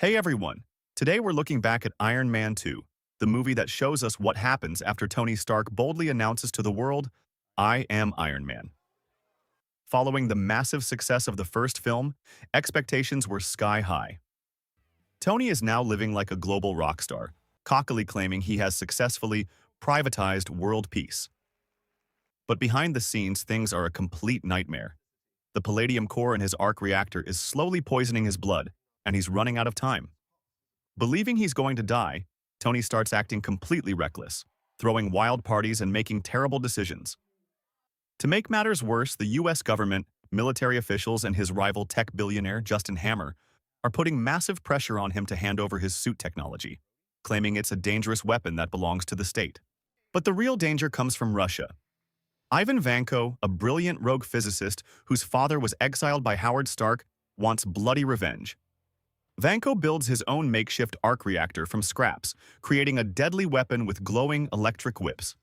Hey everyone! Today we're looking back at Iron Man 2, the movie that shows us what happens after Tony Stark boldly announces to the world, I am Iron Man. Following the massive success of the first film, expectations were sky high. Tony is now living like a global rock star, cockily claiming he has successfully privatized world peace. But behind the scenes, things are a complete nightmare. The Palladium core in his arc reactor is slowly poisoning his blood, and he's running out of time. Believing he's going to die, Tony starts acting completely reckless, throwing wild parties and making terrible decisions. To make matters worse, the US government, military officials, and his rival tech billionaire Justin Hammer are putting massive pressure on him to hand over his suit technology, claiming it's a dangerous weapon that belongs to the state. But the real danger comes from Russia. Ivan Vanko, a brilliant rogue physicist whose father was exiled by Howard Stark, wants bloody revenge. Vanko builds his own makeshift arc reactor from scraps, creating a deadly weapon with glowing electric whips.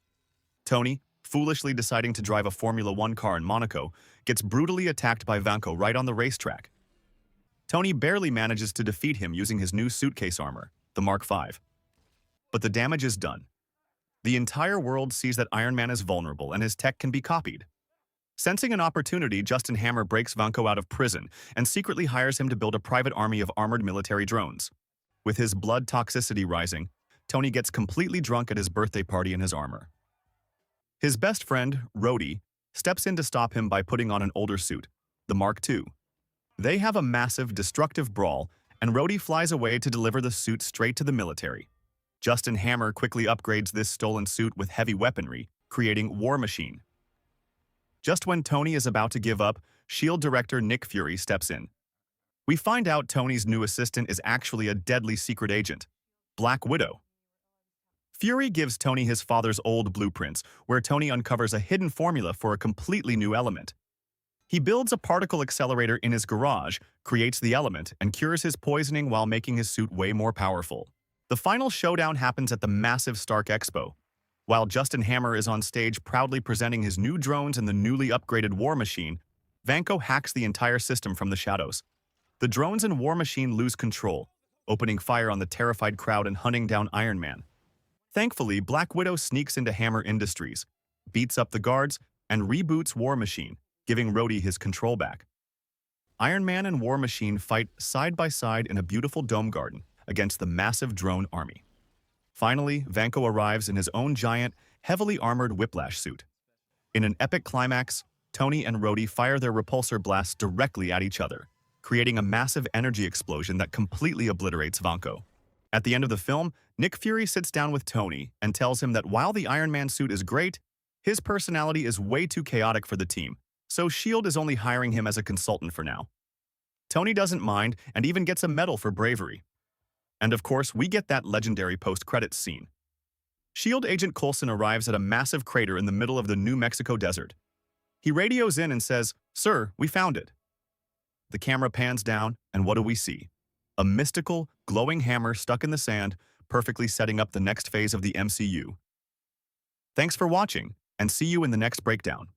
Tony, foolishly deciding to drive a Formula One car in Monaco, gets brutally attacked by Vanko right on the racetrack. Tony barely manages to defeat him using his new suitcase armor, the Mark V. But the damage is done. The entire world sees that Iron Man is vulnerable and his tech can be copied. Sensing an opportunity, Justin Hammer breaks Vanko out of prison and secretly hires him to build a private army of armored military drones. With his blood toxicity rising, Tony gets completely drunk at his birthday party in his armor. His best friend, Rhodey, steps in to stop him by putting on an older suit, the Mark II. They have a massive, destructive brawl, and Rhodey flies away to deliver the suit straight to the military. Justin Hammer quickly upgrades this stolen suit with heavy weaponry, creating War Machine. Just when Tony is about to give up, S.H.I.E.L.D. director Nick Fury steps in. We find out Tony's new assistant is actually a deadly secret agent, Black Widow. Fury gives Tony his father's old blueprints, where Tony uncovers a hidden formula for a completely new element. He builds a particle accelerator in his garage, creates the element, and cures his poisoning while making his suit way more powerful. The final showdown happens at the massive Stark Expo. While Justin Hammer is on stage proudly presenting his new drones and the newly upgraded War Machine, Vanko hacks the entire system from the shadows. The drones and War Machine lose control, opening fire on the terrified crowd and hunting down Iron Man. Thankfully, Black Widow sneaks into Hammer Industries, beats up the guards, and reboots War Machine, giving Rhodey his control back. Iron Man and War Machine fight side by side in a beautiful dome garden against the massive drone army. Finally, Vanko arrives in his own giant, heavily armored Whiplash suit. In an epic climax, Tony and Rhodey fire their repulsor blasts directly at each other, creating a massive energy explosion that completely obliterates Vanko. At the end of the film, Nick Fury sits down with Tony and tells him that while the Iron Man suit is great, his personality is way too chaotic for the team, so S.H.I.E.L.D. is only hiring him as a consultant for now. Tony doesn't mind and even gets a medal for bravery. And of course, we get that legendary post-credits scene. S.H.I.E.L.D. agent Coulson arrives at a massive crater in the middle of the New Mexico desert. He radios in and says, "Sir, we found it." The camera pans down, and what do we see? A mystical, glowing hammer stuck in the sand, perfectly setting up the next phase of the MCU. Thanks for watching, and see you in the next breakdown.